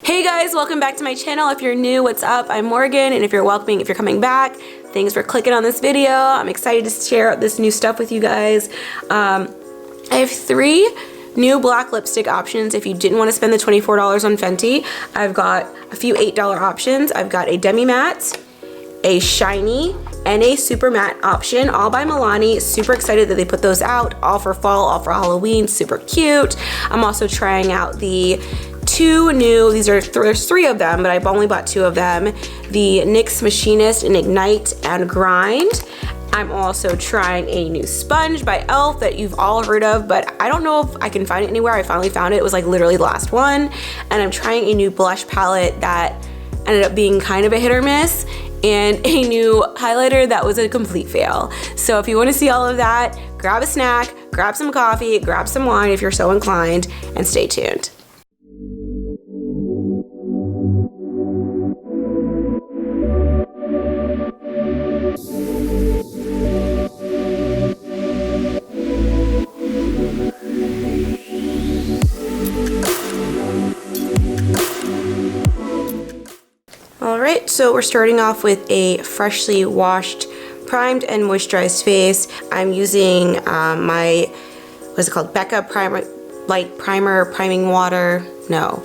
Hey guys, welcome back to my channel. If you're new, what's up? I'm Morgan, and if you're coming back, thanks for clicking on this video. I'm excited to share this new stuff with you guys. I have 3 new black lipstick options if you didn't want to spend the $24 on Fenty. I've got a few $8 options. I've got a demi matte, a shiny, and a super matte option, all by Milani. Super excited that they put those out, all for fall, all for Halloween, super cute. I'm also trying out the 2 new, there's 3 of them, but I've only bought 2 of them. The NYX Machinist in Ignite and Grind. I'm also trying a new sponge by e.l.f. that you've all heard of, but I don't know if I can find it anywhere. I finally found it. It was like literally the last one. And I'm trying a new blush palette that ended up being kind of a hit or miss, and a new highlighter that was a complete fail. So if you want to see all of that, grab a snack, grab some coffee, grab some wine if you're so inclined, and stay tuned. Alright, so we're starting off with a freshly washed, primed, and moisturized face. I'm using my, what's it called? Becca Light Primer Priming Water. No.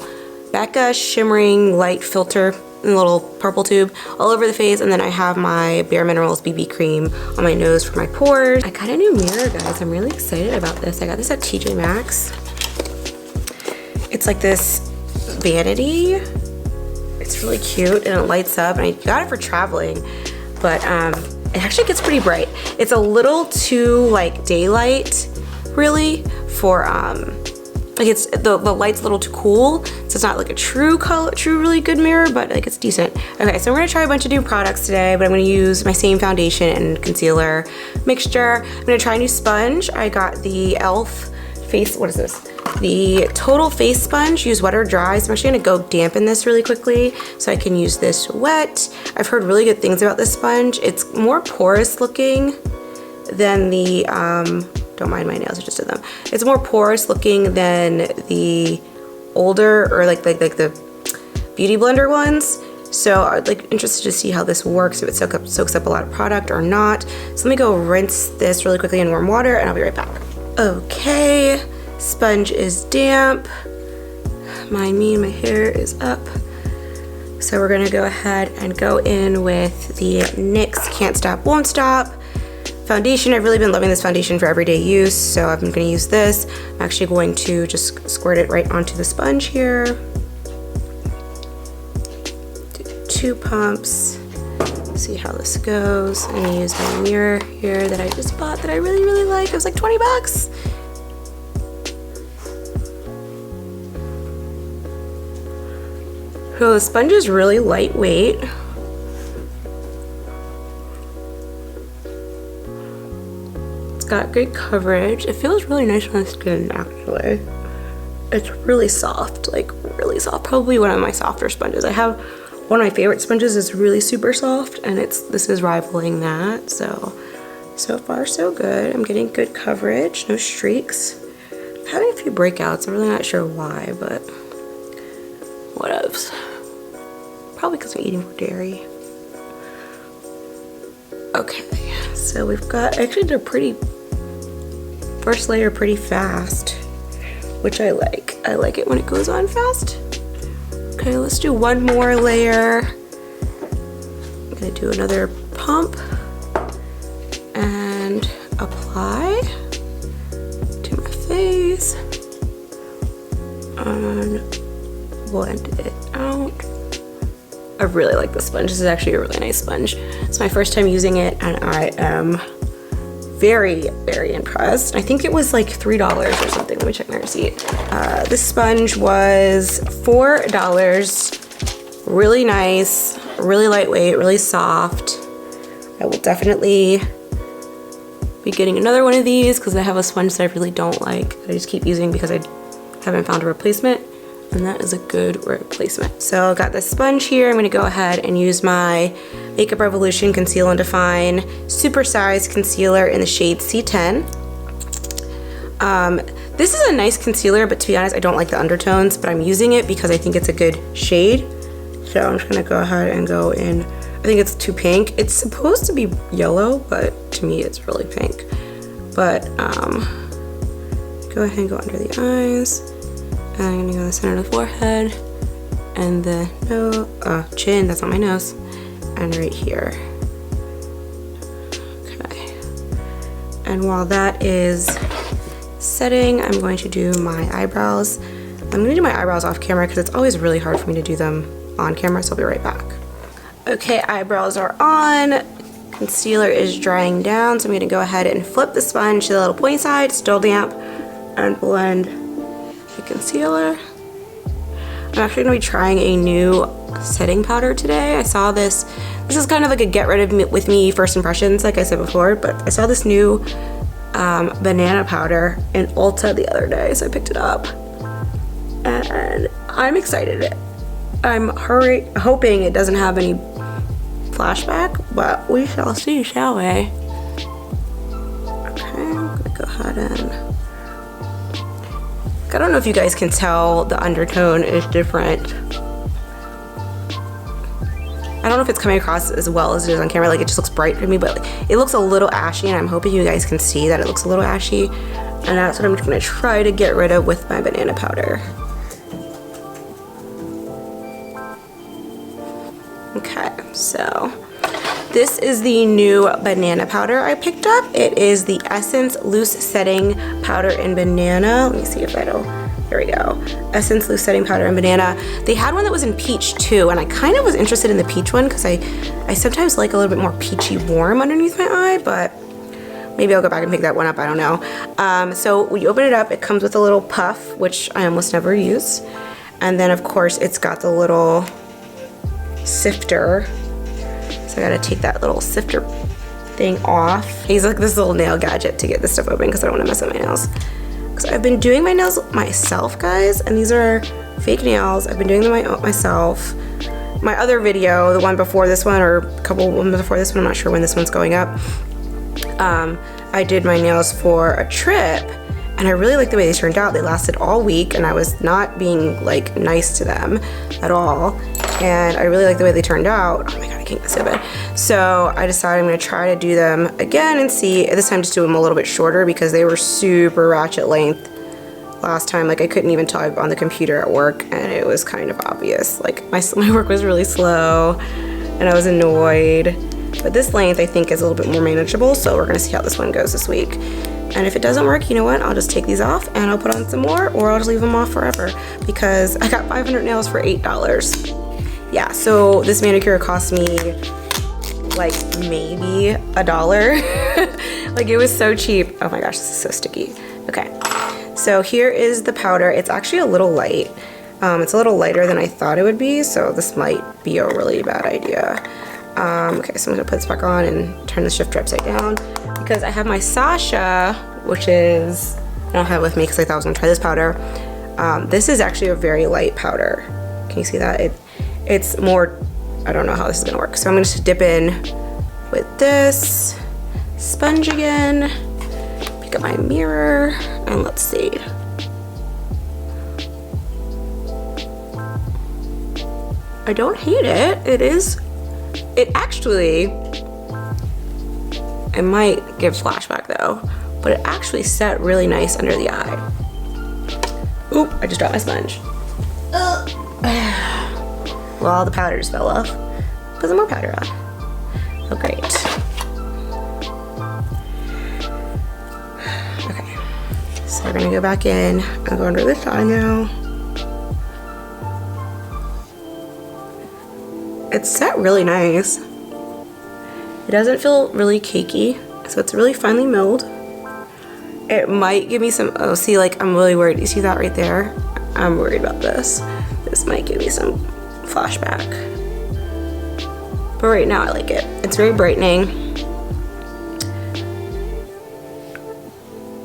Becca Shimmering Light Filter in a little purple tube all over the face, and then I have my Bare Minerals BB Cream on my nose for my pores. I got a new mirror, guys. I'm really excited about this. I got this at TJ Maxx. It's like this vanity. It's really cute and it lights up, and I got it for traveling, but it actually gets pretty bright. It's a little too like daylight really for like it's the light's a little too cool, so it's not like a true really good mirror, but like it's decent. Okay, so I'm gonna try a bunch of new products today, but I'm gonna use my same foundation and concealer mixture. I'm gonna try a new sponge. I got the e.l.f. face, what is this? The Total Face Sponge. Use wet or dry, so I'm actually gonna go dampen this really quickly so I can use this wet. I've heard really good things about this sponge. It's more porous looking than the, don't mind my nails, I just did them. It's more porous looking than the older, or like the Beauty Blender ones. So I'd like interested to see how this works, if it soaks up a lot of product or not. So let me go rinse this really quickly in warm water, and I'll be right back. Okay. Sponge is damp. Mind me, my hair is up. So we're gonna go ahead and go in with the NYX Can't Stop, Won't Stop foundation. I've really been loving this foundation for everyday use, so I'm gonna use this. I'm actually going to just squirt it right onto the sponge here. Do 2 pumps. See how this goes. I'm gonna use my mirror here that I just bought that I really like. It was like 20 bucks. So the sponge is really lightweight. It's got good coverage. It feels really nice on the skin, actually. It's really soft, like really soft. Probably one of my softer sponges. I have one of my favorite sponges is really super soft, and this is rivaling that. So far so good. I'm getting good coverage, no streaks. I'm having a few breakouts. I'm really not sure why, but whatevs. Probably because I'm eating more dairy. Okay, so we've got, actually they're pretty, first layer pretty fast, which I like. I like it when it goes on fast. Okay, let's do one more layer. I'm gonna do another pump and apply to my face and blend it out. I really like this sponge. This is actually a really nice sponge. It's my first time using it, and I am very impressed. I think it was like $3 or something. Let me check my receipt. This sponge was $4. Really nice, really lightweight, really soft. I will definitely be getting another one of these because I have a sponge that I really don't like, that I just keep using because I haven't found a replacement. And that is a good replacement. So I got this sponge here. I'm gonna go ahead and use my Makeup Revolution Conceal and Define Super Size Concealer in the shade C10. This is a nice concealer, but to be honest, I don't like the undertones, but I'm using it because I think it's a good shade. So I'm just gonna go ahead and go in. I think it's too pink. It's supposed to be yellow, but to me it's really pink. But go ahead and go under the eyes. And I'm gonna go to the center of the forehead. And the chin, that's not my nose. And right here. Okay. And while that is setting, I'm going to do my eyebrows. I'm gonna do my eyebrows off camera because it's always really hard for me to do them on camera, so I'll be right back. Okay, eyebrows are on. Concealer is drying down, so I'm gonna go ahead and flip the sponge to the little pointy side, still damp, and blend the concealer. I'm actually gonna be trying a new setting powder today. I saw this. This is kind of like a get rid of with me first impressions, like I said before, but I saw this new banana powder in Ulta the other day, so I picked it up. And I'm excited. I'm hoping it doesn't have any flashback, but we shall see, shall we? Okay, I'm gonna go ahead and... I don't know if you guys can tell the undertone is different. I don't know if it's coming across as well as it is on camera, like it just looks bright to me, but it looks a little ashy, and I'm hoping you guys can see that it looks a little ashy, and that's what I'm just gonna try to get rid of with my banana powder. Okay, so this is the new banana powder I picked up. It is the Essence Loose Setting Powder in Banana. Let me see if that'll, there we go. Essence Loose Setting Powder in Banana. They had one that was in peach too, and I kind of was interested in the peach one because I sometimes like a little bit more peachy warm underneath my eye, but maybe I'll go back and pick that one up, I don't know. So when you open it up, it comes with a little puff, which I almost never use. And then of course it's got the little sifter. So I gotta take that little sifter thing off. He's like this little nail gadget to get this stuff open because I don't wanna mess up my nails. Because I've been doing my nails myself, guys, and these are fake nails. I've been doing them myself. My other video, the one before this one, or a couple ones before this one, I'm not sure when this one's going up, I did my nails for a trip, and I really liked the way they turned out. They lasted all week, and I was not being like nice to them at all. And I really like the way they turned out. Oh my god, I can't get so bad. So I decided I'm gonna try to do them again and see, this time just do them a little bit shorter because they were super ratchet length last time. Like I couldn't even tell on the computer at work, and it was kind of obvious. Like my work was really slow and I was annoyed. But this length I think is a little bit more manageable, so we're gonna see how this one goes this week. And if it doesn't work, you know what? I'll just take these off and I'll put on some more, or I'll just leave them off forever because I got 500 nails for $8. Yeah, so this manicure cost me like maybe $1. Like it was so cheap. Oh my gosh, this is so sticky. Okay, so here is the powder. It's actually a little light. It's a little lighter than I thought it would be, so this might be a really bad idea. Okay, so I'm gonna put this back on and turn the shifter upside down because I have my Sasha, which is, I don't have it with me because I thought I was gonna try this powder. This is actually a very light powder. Can you see that? It's more, I don't know how this is gonna work. So I'm gonna just dip in with this sponge again, pick up my mirror, and let's see. I don't hate it. It actually, it might give flashback though, but it actually set really nice under the eye. Oop, I just dropped my sponge. Well, the powder just fell off. Put some more powder on. Oh, great. Okay, so we're gonna go back in. I'll go under this eye now. It's set really nice. It doesn't feel really cakey, so it's really finely milled. It might give me some, oh, see, like, I'm really worried. You see that right there? I'm worried about this. This might give me some flashback. But right now I like it. It's very brightening.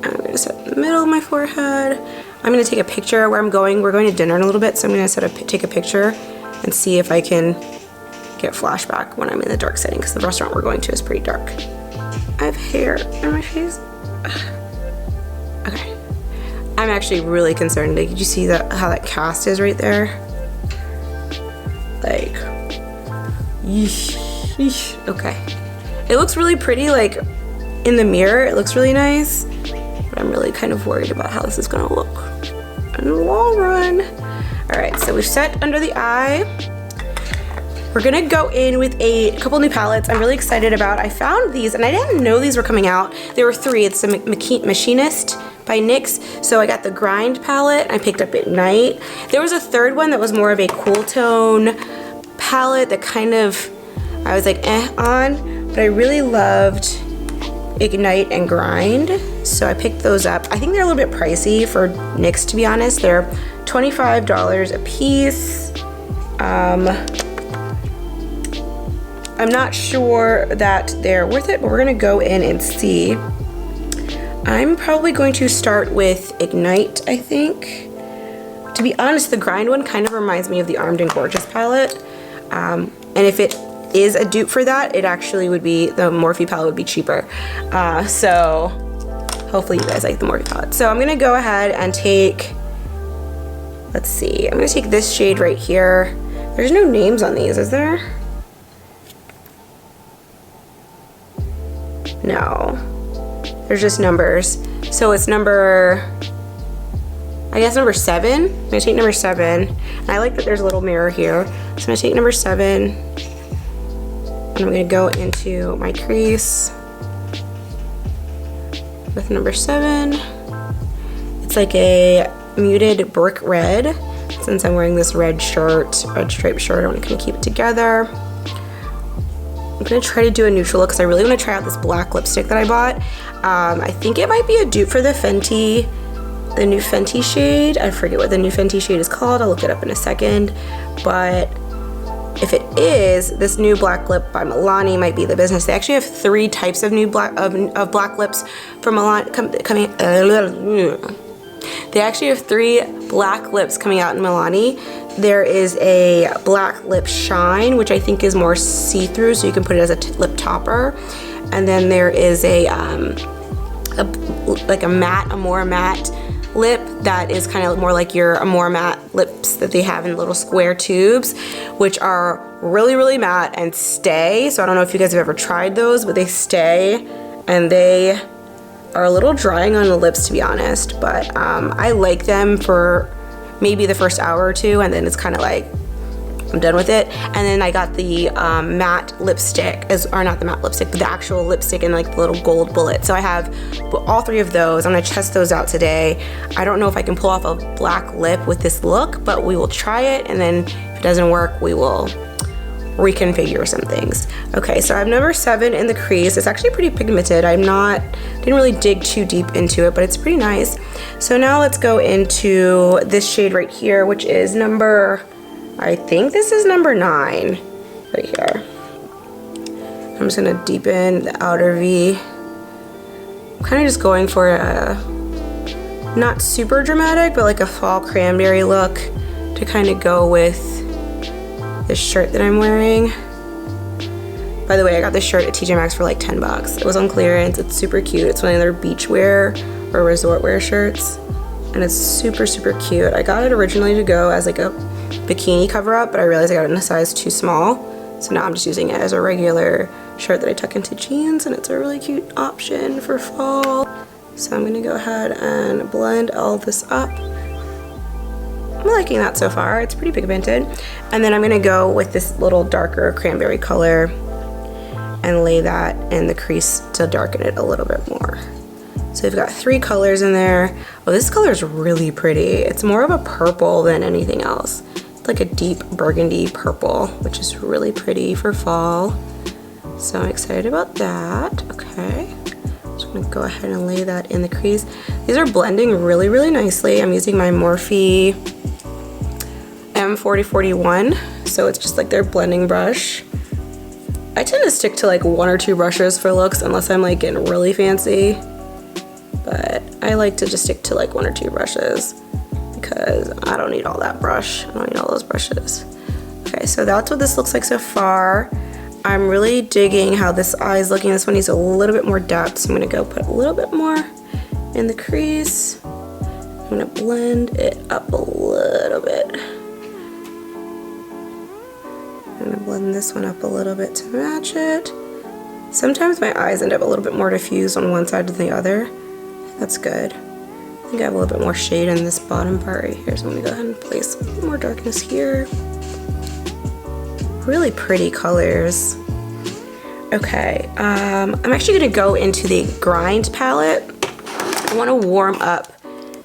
I'm gonna set in the middle of my forehead. I'm gonna take a picture where I'm going. We're going to dinner in a little bit, so I'm gonna take a picture and see if I can get flashback when I'm in the dark setting, because the restaurant we're going to is pretty dark. I have hair in my face. Okay. I'm actually really concerned. Like, did you see that, how that cast is right there? Like, yeesh, yeesh. Okay. It looks really pretty, like, in the mirror. It looks really nice. But I'm really kind of worried about how this is gonna look in the long run. All right, so we've set under the eye. We're gonna go in with a couple new palettes I'm really excited about. I found these, and I didn't know these were coming out. There were 3. It's the Machinist by NYX. So I got the Grind palette. I picked up at night. There was a 3rd one that was more of a cool tone palette that kind of, I was like, on. But I really loved Ignite and Grind. So I picked those up. I think they're a little bit pricey for NYX, to be honest. They're $25 a piece. I'm not sure that they're worth it, but we're gonna go in and see. I'm probably going to start with Ignite, I think. To be honest, the Grind one kind of reminds me of the Armed and Gorgeous palette. And if it is a dupe for that, it actually would be, the Morphe palette would be cheaper. So hopefully you guys like the Morphe palette. So I'm gonna go ahead and take, let's see, I'm gonna take this shade right here. There's no names on these, is there? No, there's just numbers. So it's number, I guess number 7. I'm gonna take number 7. And I like that there's a little mirror here. So I'm gonna take number 7. And I'm gonna go into my crease with number 7. It's like a muted brick red. Since I'm wearing this red shirt, red striped shirt, I want to kind of keep it together. I'm gonna try to do a neutral look because I really want to try out this black lipstick that I bought. I think it might be a dupe for the Fenty, the new Fenty shade. I forget what the new Fenty shade is called. I'll look it up in a second. But if it is, this new black lip by Milani might be the business. They actually have 3 types of new black lips from Milani coming. They actually have 3 black lips coming out in Milani. There is a black lip shine, which I think is more see-through, so you can put it as a lip topper. And then there is a more matte lip that is kind of more like your more matte lips that they have in little square tubes, which are really, really matte and stay. So I don't know if you guys have ever tried those, but they stay and they are a little drying on the lips, to be honest. But I like them for maybe the first hour or 2, and then it's kind of like I'm done with it. And then I got the matte lipstick, or not the matte lipstick, but the actual lipstick in like the little gold bullet. So I have all 3 of those. I'm gonna test those out today. I don't know if I can pull off a black lip with this look, but we will try it, and then if it doesn't work, we will reconfigure some things. Okay, so I have number 7 in the crease. It's actually pretty pigmented. Didn't really dig too deep into it, but it's pretty nice. So now let's go into this shade right here, which is number, I think this is number 9 right here. I'm just gonna deepen the outer V. I'm kind of just going for a, not super dramatic, but like a fall cranberry look to kind of go with this shirt that I'm wearing. By the way, I got this shirt at TJ Maxx for like 10 bucks. It was on clearance. It's super cute. It's one of their beach wear or resort wear shirts. And it's super, super cute. I got it originally to go as like a bikini cover up, but I realized I got it in a size too small. So now I'm just using it as a regular shirt that I tuck into jeans, and it's a really cute option for fall. So I'm gonna go ahead and blend all this up. I'm liking that so far. It's pretty pigmented. And then I'm gonna go with this little darker cranberry color and lay that in the crease to darken it a little bit more. So we've got 3 colors in there. Oh, this color is really pretty. It's more of a purple than anything else. It's like a deep burgundy purple, which is really pretty for fall. So I'm excited about that. Okay. So I'm gonna go ahead and lay that in the crease. These are blending really, really nicely. I'm using my Morphe M4041. So it's just like their blending brush. I tend to stick to like 1 or 2 brushes for looks unless I'm like getting really fancy. But I like to just stick to like 1 or 2 brushes because I don't need all that brush. I don't need all those brushes. Okay, so that's what this looks like so far. I'm really digging how this eye is looking. This one needs a little bit more depth, so I'm gonna go put a little bit more in the crease. I'm gonna blend it up a little bit. I'm gonna blend this one up a little bit to match it. Sometimes my eyes end up a little bit more diffused on one side than the other. That's good. I think I have a little bit more shade in this bottom part right here, so I'm gonna go ahead and place a little more darkness here. Really pretty colors. Okay, I'm actually gonna go into the Grind palette. I wanna warm up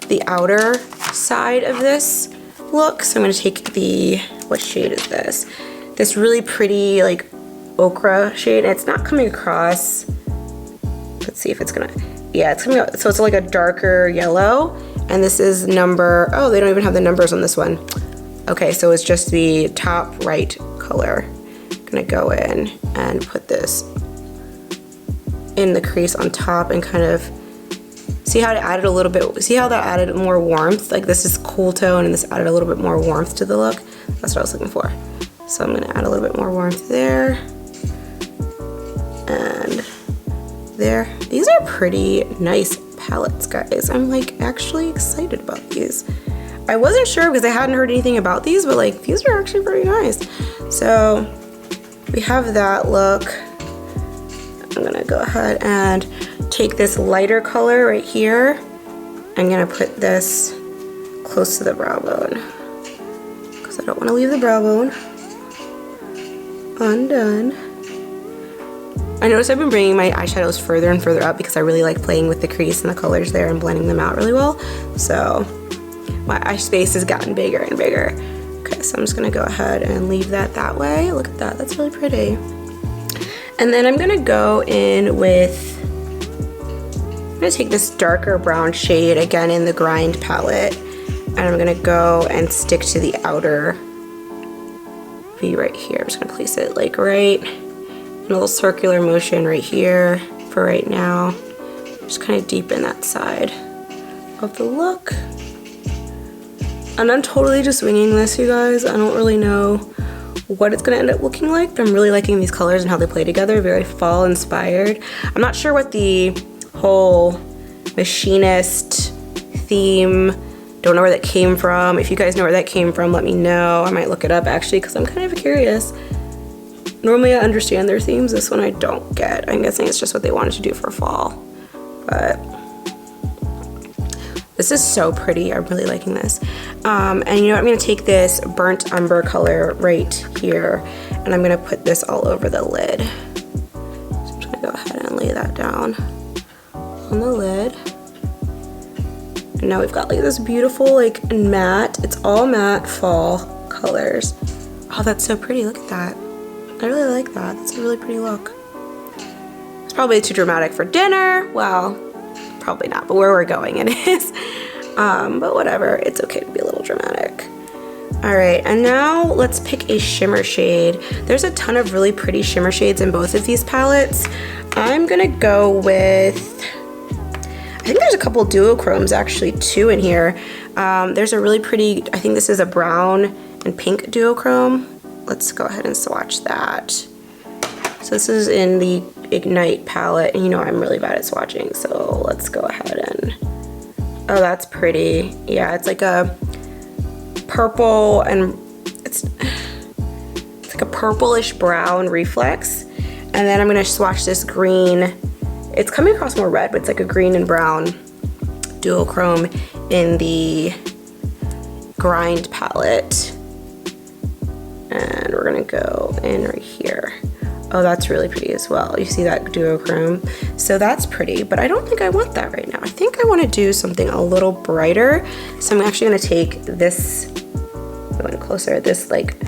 the outer side of this look, so I'm gonna take the, what shade is this? This really pretty, like, ochre shade. It's not coming across. Let's see if it's gonna, yeah, it's coming out, so it's like a darker yellow, and this is number, oh, they don't even have the numbers on this one. Okay, so it's just the top right color. I'm gonna go in and put this in the crease on top and kind of see how it added a little bit, see how that added more warmth? Like this is cool tone and this added a little bit more warmth to the look. That's what I was looking for. So I'm gonna add a little bit more warmth there. And there. These are pretty nice palettes, guys. I'm like actually excited about these. I wasn't sure because I hadn't heard anything about these, but like these are actually pretty nice. So we have that look. I'm gonna go ahead and take this lighter color right here. I'm gonna put this close to the brow bone because I don't want to leave the brow bone undone. I noticed I've been bringing my eyeshadows further and further up because I really like playing with the crease and the colors there and blending them out really well. So my eye space has gotten bigger and bigger. Okay, so I'm just gonna go ahead and leave that way. Look at that, that's really pretty. And then I'm gonna go in with, I'm gonna take this darker brown shade again in the Grind palette, and I'm gonna go and stick to the outer V right here. I'm just gonna place it like right in a little circular motion right here for right now. Just kind of deepen that side of the look. And I'm totally just winging this, you guys. I don't really know what it's gonna end up looking like, but I'm really liking these colors and how they play together, very fall inspired. I'm not sure what the whole machinist theme, don't know where that came from. If you guys know where that came from, let me know. I might look it up actually because I'm kind of curious. Normally I understand their themes, this one I don't get. I'm guessing it's just what they wanted to do for fall. But this is so pretty, I'm really liking this. And you know what, I'm gonna take this burnt umber color right here and I'm gonna put this all over the lid. So I'm just gonna go ahead and lay that down on the lid. And now we've got like this beautiful like matte, it's all matte fall colors. Oh, that's so pretty, look at that. I really like that, that's a really pretty look. It's probably too dramatic for dinner. Well, probably not, but where we're going it is. But whatever, it's okay to be a little dramatic. All right, and now let's pick a shimmer shade. There's a ton of really pretty shimmer shades in both of these palettes. I'm gonna go with, I think there's a couple duochromes actually too in here. There's a really pretty, I think this is a brown and pink duochrome. Let's go ahead and swatch that. So this is in the Ignite palette, and you know I'm really bad at swatching, so let's go ahead and, oh, that's pretty. Yeah, it's like a purple and it's like a purplish brown reflex. And then I'm gonna swatch this green. It's coming across more red, but it's like a green and brown duochrome in the Grind palette. And we're gonna go in right here. Oh, that's really pretty as well. You see that duochrome? So that's pretty, but I don't think I want that right now. I think I wanna do something a little brighter. So I'm actually gonna take this, going closer, this like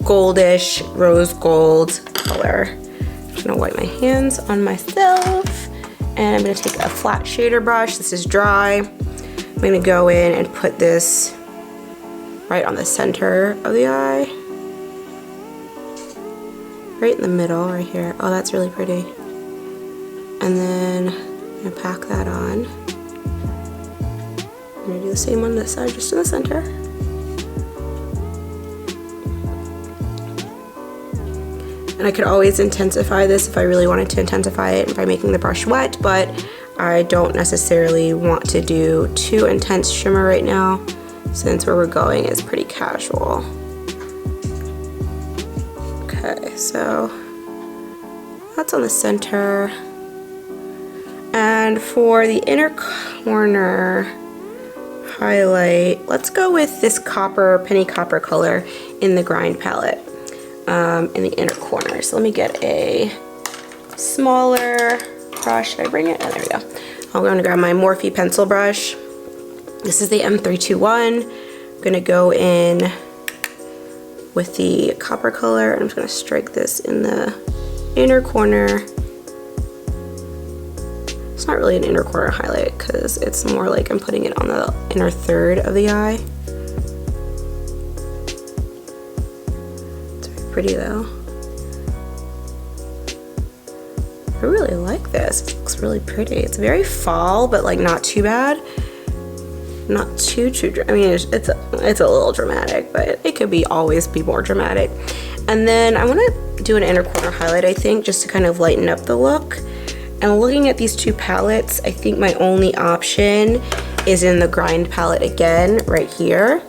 goldish rose gold color. I'm gonna wipe my hands on myself, and I'm gonna take a flat shader brush. This is dry. I'm gonna go in and put this right on the center of the eye. Right in the middle, right here. Oh, that's really pretty. And then I'm gonna pack that on. I'm gonna do the same on this side, just in the center. And I could always intensify this if I really wanted to intensify it by making the brush wet, but I don't necessarily want to do too intense shimmer right now, since where we're going is pretty casual. Okay, so that's on the center. And for the inner corner highlight, let's go with this copper, penny copper color in the grind palette in the inner corner. So let me get a smaller brush. Should I bring it? Oh, there we go. I'm going to grab my Morphe pencil brush. This is the M321. I'm going to go in with the copper color, and I'm just going to strike this in the inner corner. It's not really an inner corner highlight because it's more like I'm putting it on the inner third of the eye. It's very pretty though. I really like this. It looks really pretty. It's very fall, but like not too bad. Not too I mean, it's a little dramatic, but it could always be more dramatic. And then I want to do an inner corner highlight, I think, just to kind of lighten up the look. And looking at these two palettes, I think my only option is in the grind palette again, right here.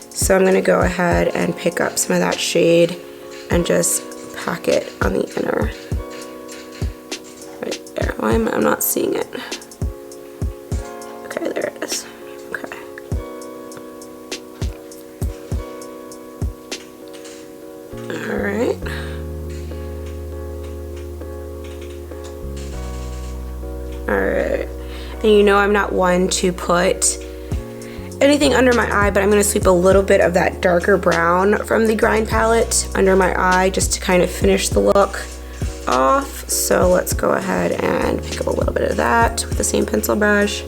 So I'm gonna go ahead and pick up some of that shade and just pack it on the inner. Right there. Why am I'm not seeing it? Okay, there it is. Okay. All right. Alright, and you know I'm not one to put anything under my eye, but I'm going to sweep a little bit of that darker brown from the grind palette under my eye just to kind of finish the look off. So let's go ahead and pick up a little bit of that with the same pencil brush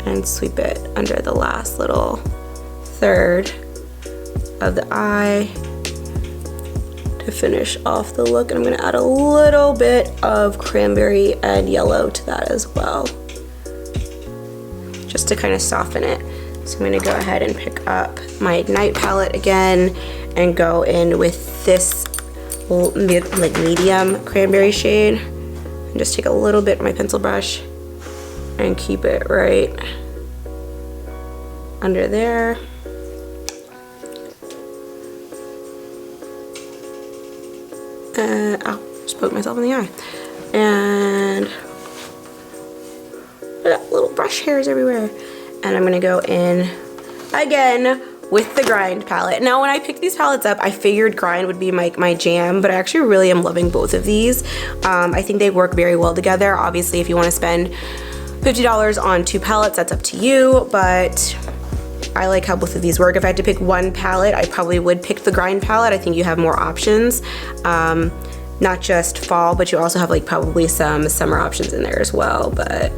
and sweep it under the last little third of the eye to finish off the look. And I'm going to add a little bit of cranberry and yellow to that as well, just to kind of soften it. So I'm going to go ahead and pick up my Ignite palette again and go in with this like medium cranberry shade and just take a little bit of my pencil brush and keep it right under there. Ow, just poked myself in the eye. And I got little brush hairs everywhere. And I'm gonna go in again with the grind palette. Now when I picked these palettes up, I figured grind would be my jam, but I actually really am loving both of these. I think they work very well together. Obviously, if you wanna spend $50 on two palettes, that's up to you, but I like how both of these work. If I had to pick one palette, I probably would pick the grind palette. I think you have more options. Not just fall, but you also have like probably some summer options in there as well, but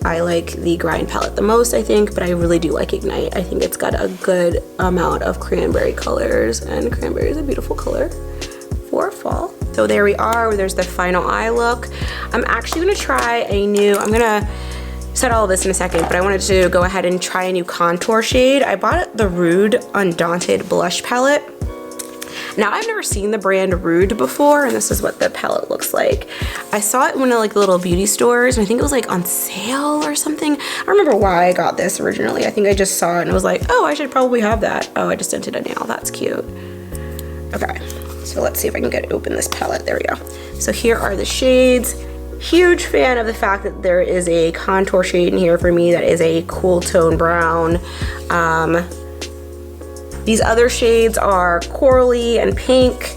I like the grind palette the most, I think, but I really do like Ignite. I think it's got a good amount of cranberry colors, and cranberry is a beautiful color for fall. So there we are, there's the final eye look. I'm actually gonna try I'm gonna set all of this in a second, but I wanted to go ahead and try a new contour shade. I bought the Rude Undaunted blush palette. Now, I've never seen the brand Rude before, and this is what the palette looks like. I saw it in one of like the little beauty stores, and I think it was like on sale or something. I don't remember why I got this originally. I think I just saw it and was like, oh, I should probably have that. Oh, I just dented a nail, that's cute. Okay, so let's see if I can open this palette. There we go. So here are the shades. Huge fan of the fact that there is a contour shade in here for me that is a cool tone brown. These other shades are corally and pink,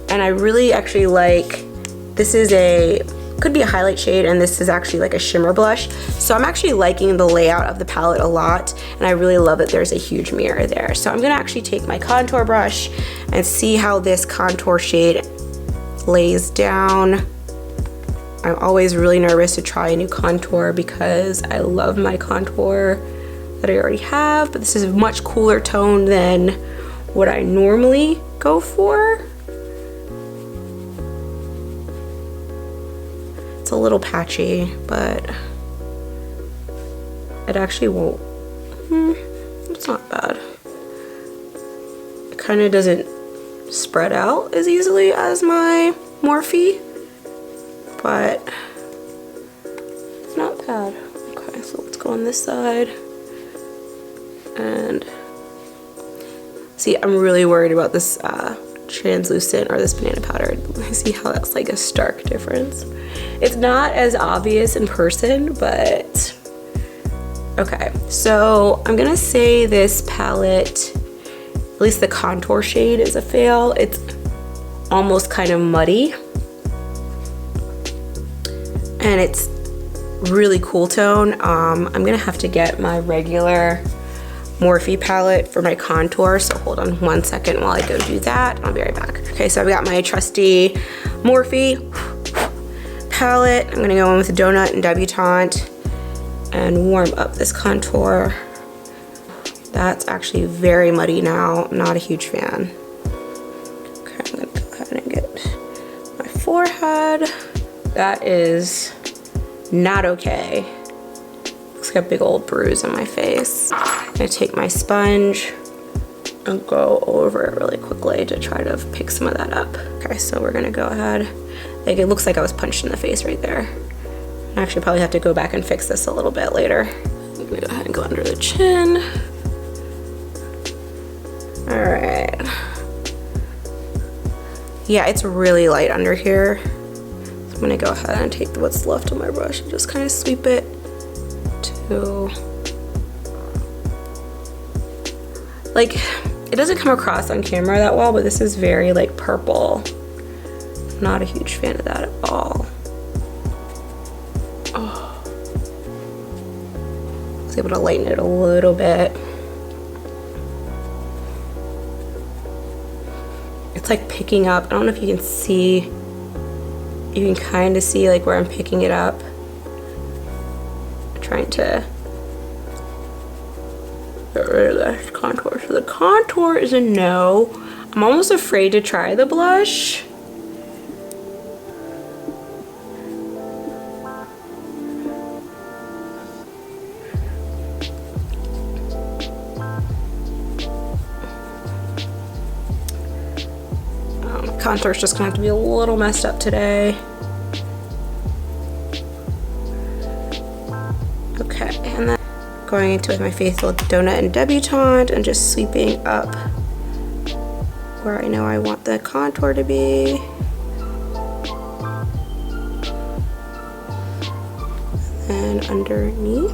and I really actually like, this is could be a highlight shade, and this is actually like a shimmer blush. So I'm actually liking the layout of the palette a lot, and I really love that there's a huge mirror there. So I'm gonna actually take my contour brush and see how this contour shade lays down. I'm always really nervous to try a new contour because I love my contour that I already have, but this is a much cooler tone than what I normally go for. It's a little patchy, but it actually won't, it's not bad. It kind of doesn't spread out as easily as my Morphe. but it's not bad. Okay, so let's go on this side. And see, I'm really worried about this translucent or this banana powder. See how that's like a stark difference. It's not as obvious in person, but okay. So I'm gonna say this palette, at least the contour shade, is a fail. It's almost kind of muddy. And it's really cool tone. I'm gonna have to get my regular Morphe palette for my contour, so hold on 1 second while I go do that. I'll be right back. Okay, so I've got my trusty Morphe palette. I'm gonna go in with the Donut and Debutante and warm up this contour. That's actually very muddy now. I'm not a huge fan. Okay, I'm gonna go ahead and get my forehead. That is not okay. Looks like a big old bruise on my face. I'm gonna take my sponge and go over it really quickly to try to pick some of that up. Okay, so we're gonna go ahead. Like, it looks like I was punched in the face right there. I actually probably have to go back and fix this a little bit later. I'm gonna go ahead and go under the chin. All right. Yeah, it's really light under here. So I'm gonna go ahead and take what's left on my brush and just kind of sweep it to, like, it doesn't come across on camera that well, but this is very like purple. I'm not a huge fan of that at all. Oh. I was able to lighten it a little bit. It's like picking up. I don't know if you can see. You can kind of see like where I'm picking it up. I'm trying to get rid of that contour. So the contour is a no. I'm almost afraid to try the blush. Contour's just gonna have to be a little messed up today. Okay, and then going into with my faithful Donut and Debutante and just sweeping up where I know I want the contour to be. And underneath.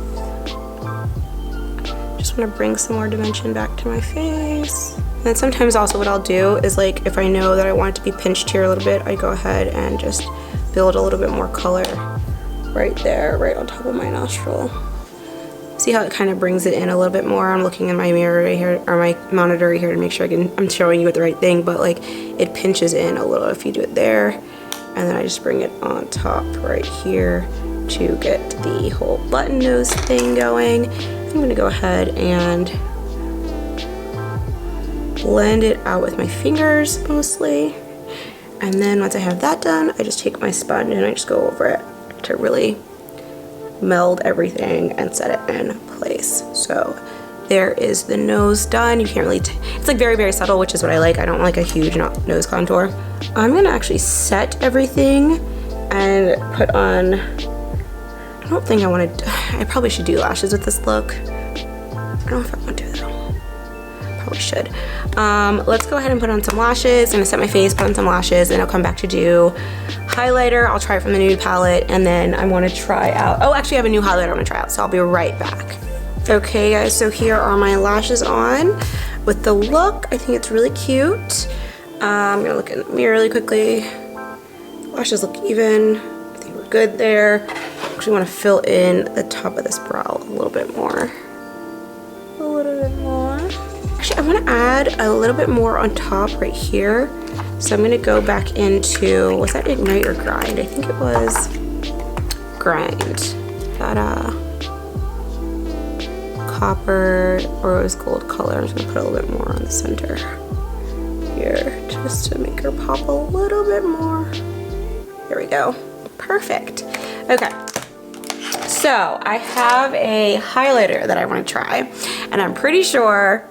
Just wanna bring some more dimension back to my face. And then sometimes also what I'll do is, like, if I know that I want it to be pinched here a little bit, I go ahead and just build a little bit more color right there, right on top of my nostril. See how it kind of brings it in a little bit more? I'm looking in my mirror right here, or my monitor right here, to make sure I'm showing you the right thing, but like it pinches in a little if you do it there. And then I just bring it on top right here to get the whole button nose thing going. I'm gonna go ahead and blend it out with my fingers mostly. And then once I have that done, I just take my sponge and I just go over it to really meld everything and set it in place. So there is the nose done. You can't really, it's like very, very subtle, which is what I like. I don't like a huge nose contour. I'm gonna actually set everything and put on, I don't think I wanna, I probably should do lashes with this look. I don't know if I want to do that. Probably should. Let's go ahead and put on some lashes. I'm gonna set my face, put on some lashes, and I'll come back to do highlighter. I'll try it from the nude palette, and then I want to try out, oh, actually I have a new highlighter I'm gonna try out, so I'll be right back. Okay guys, so here are my lashes on with the look. I think it's really cute. I'm gonna look in the mirror really quickly. Lashes look even. I think we're good there. I actually want to fill in the top of this brow a little bit more. A little bit more. Actually, I want to add a little bit more on top right here. So I'm going to go back into, was that Ignite or Grind? I think it was Grind. That copper or rose gold color. I'm just going to put a little bit more on the center here just to make her pop a little bit more. There we go. Perfect. Okay. So I have a highlighter that I want to try, and I'm pretty sure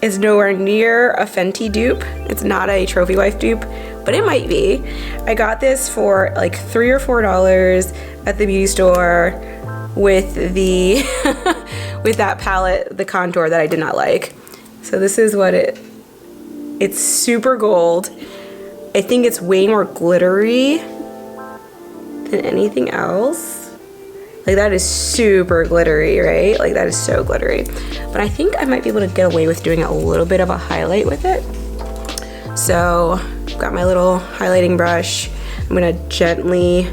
is nowhere near a Fenty dupe. It's not a trophy wife dupe, but it might be. I got this for like $3 or $4 at the beauty store with the with that palette, the contour that I did not like. So this is what it's super gold. I think it's way more glittery than anything else. Like that is super glittery, right? Like that is so glittery. But I think I might be able to get away with doing a little bit of a highlight with it. So I've got my little highlighting brush. I'm gonna gently,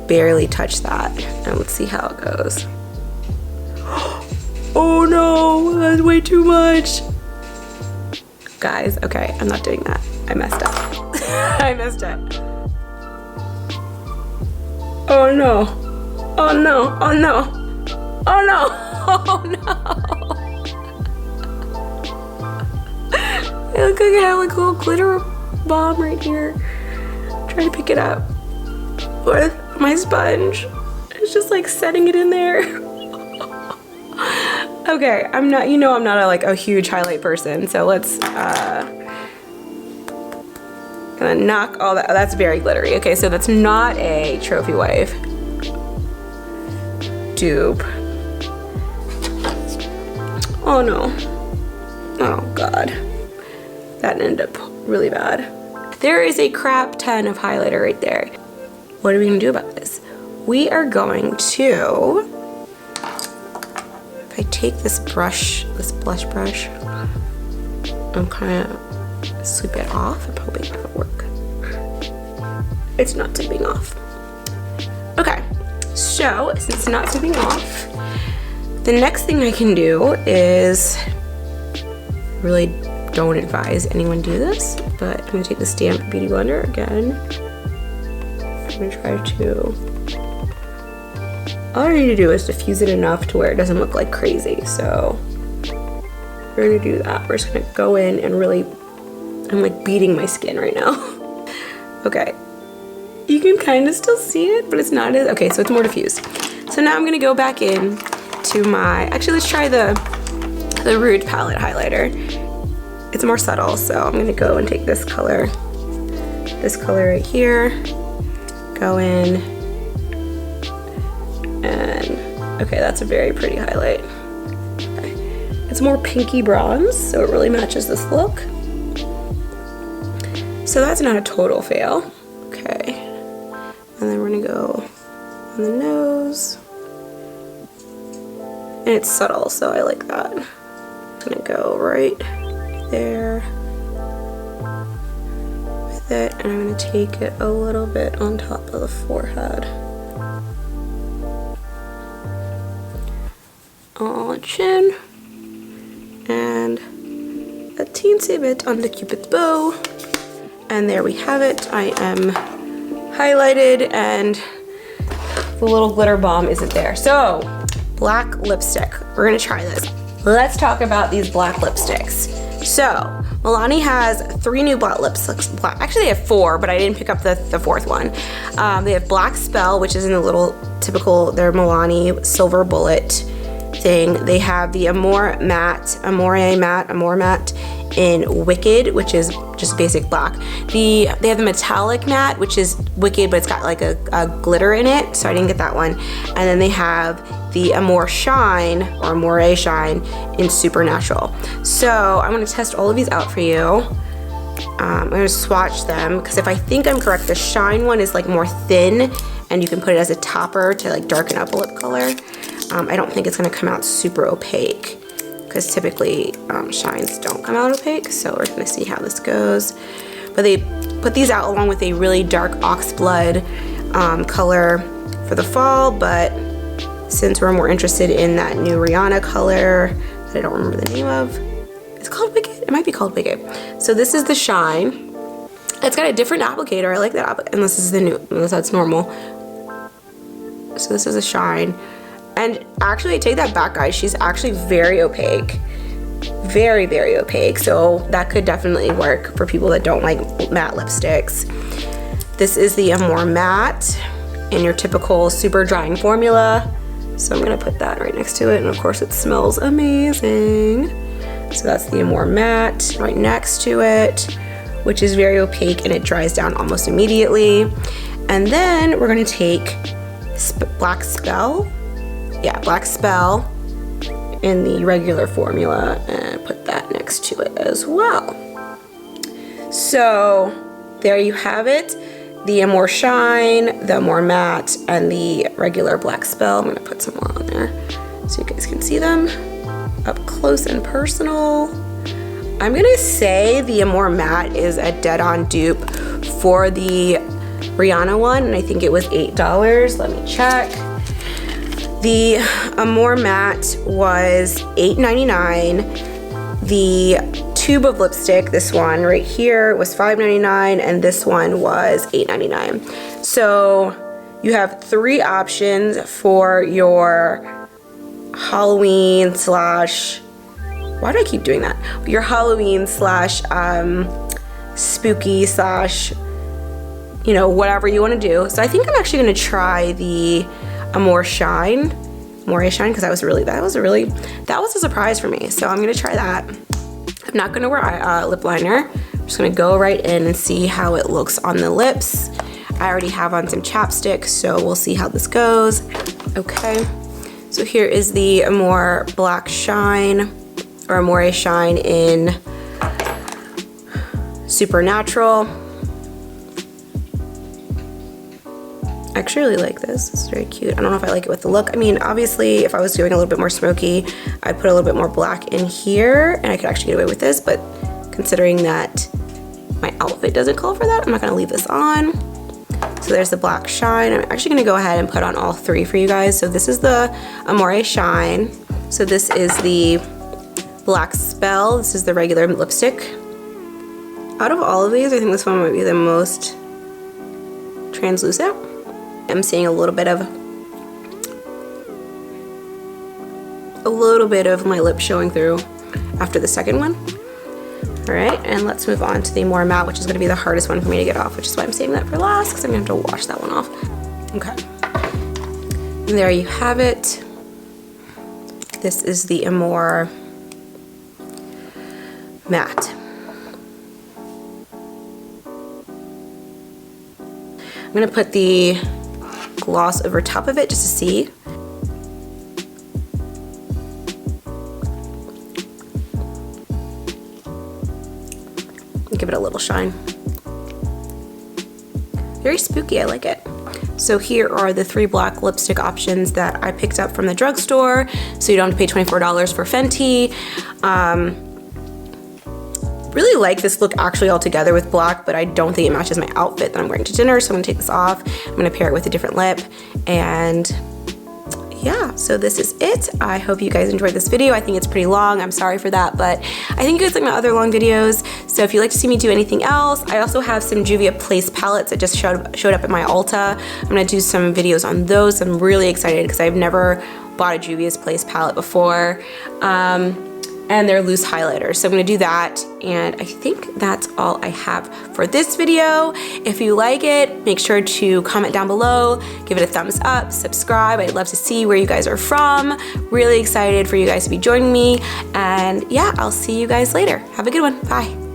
barely touch that. And let's see how it goes. Oh no, that's way too much. Guys, okay, I'm not doing that. I messed up. I messed up. Oh no. Oh no, oh no, oh no, oh no. I look like I have like a little glitter bomb right here. Trying to pick it up with my sponge. It's just like setting it in there. Okay, I'm not, I'm not a huge highlight person, so let's gonna knock all that. Oh, that's very glittery. Okay, so that's not a trophy wife dupe. Oh no. Oh god. That ended up really bad. There is a crap ton of highlighter right there. What are we gonna do about this? We are going to, if I take this brush, this blush brush, and kind of sweep it off. I'm hoping that'll work. It's not sweeping off. Okay. So, since it's not sweeping off, the next thing I can do is, really don't advise anyone do this, but I'm gonna take the Stamp Beauty Blender again. I'm gonna try to, all I need to do is diffuse it enough to where it doesn't look like crazy. So, we're gonna do that. We're just gonna go in and really, I'm like beating my skin right now. Okay. You can kind of still see it, but it's not as, okay, so it's more diffused. So now I'm gonna go back in to my, actually let's try the Rude palette highlighter. It's more subtle, so I'm gonna go and take this color right here, go in, and, okay, that's a very pretty highlight. Okay. It's more pinky bronze, so it really matches this look. So that's not a total fail. Okay. And then we're gonna go on the nose. And it's subtle, so I like that. I'm gonna go right there with it, and I'm gonna take it a little bit on top of the forehead. On the chin. And a teensy bit on the Cupid's bow. And there we have it. I am highlighted and the little glitter bomb isn't there. So, black lipstick. We're gonna try this. Let's talk about these black lipsticks. So, Milani has 3 new black lipsticks. Actually, they have 4, but I didn't pick up the 4th one. They have Black Spell, which is in the little typical, their Milani silver bullet thing. They have the Amore Matte in Wicked, which is just basic black. They have the Metallic Matte, which is Wicked, but it's got like a glitter in it, so I didn't get that one. And then they have the Amore Shine, or Amore Shine, in Supernatural. So I'm gonna test all of these out for you. I'm gonna swatch them, because if I think I'm correct, the Shine one is like more thin, and you can put it as a topper to like darken up a lip color. I don't think it's gonna come out super opaque, because typically shines don't come out opaque, so we're gonna see how this goes. But they put these out along with a really dark oxblood color for the fall, but since we're more interested in that new Rihanna color that I don't remember the name of, it's called Wicked? It might be called Wicked. So this is the Shine. It's got a different applicator. I like that applicator, unless this is the new, unless that's normal. So this is a Shine. And actually, I take that back, guys. She's actually very opaque. Very, very opaque. So that could definitely work for people that don't like matte lipsticks. This is the Amore Matte in your typical super drying formula. So I'm gonna put that right next to it. And of course, it smells amazing. So that's the Amore Matte right next to it, which is very opaque and it dries down almost immediately. And then we're gonna take Black Spell. Yeah, Black Spell in the regular formula and put that next to it as well. So there you have it. The Amore Shine, the Amore Matte, and the regular Black Spell. I'm gonna put some more on there so you guys can see them up close and personal. I'm gonna say the Amore Matte is a dead-on dupe for the Rihanna one, and I think it was $8. Let me check. The Amore Matte was $8.99. The tube of lipstick, this one right here, was $5.99, and this one was $8.99. So you have 3 options for your Halloween slash, why do I keep doing that? Your Halloween slash spooky slash, you know, whatever you want to do. So I think I'm actually going to try the Amore Shine, because that was a surprise for me. So I'm going to try that. I'm not going to wear lip liner. I'm just going to go right in and see how it looks on the lips. I already have on some chapstick, so we'll see how this goes. Okay, so here is the Amore Black Shine, or Amore Shine in Supernatural. I actually really like this. It's very cute. I don't know if I like it with the look. I mean, obviously, if I was doing a little bit more smoky, I'd put a little bit more black in here, and I could actually get away with this, but considering that my outfit doesn't call for that, I'm not gonna leave this on. So there's the Black Shine. I'm actually gonna go ahead and put on all 3 for you guys. So this is the Amore Shine. So this is the Black Spell. This is the regular lipstick. Out of all of these, I think this one might be the most translucent. I'm seeing a little bit of my lip showing through after the second one. All right, and let's move on to the Amore Matte, which is gonna be the hardest one for me to get off, which is why I'm saving that for last, because I'm gonna have to wash that one off. Okay, and there you have it. This is the Amore Matte. I'm gonna put the gloss over top of it just to see. Give it a little shine. Very spooky, I like it. So here are the 3 black lipstick options that I picked up from the drugstore, so you don't have to pay $24 for Fenty. Really like this look actually all together with black, but I don't think it matches my outfit that I'm wearing to dinner, so I'm gonna take this off. I'm gonna pair it with a different lip, and yeah, so this is it. I hope you guys enjoyed this video. I think it's pretty long, I'm sorry for that, but I think you guys like my other long videos. So if you'd like to see me do anything else, I also have some Juvia Place palettes that just showed up at my Ulta. I'm gonna do some videos on those. I'm really excited because I've never bought a Juvia's Place palette before. And they're loose highlighters. So I'm gonna do that, and I think that's all I have for this video. If you like it, make sure to comment down below, give it a thumbs up, subscribe. I'd love to see where you guys are from. Really excited for you guys to be joining me, and yeah, I'll see you guys later. Have a good one, bye.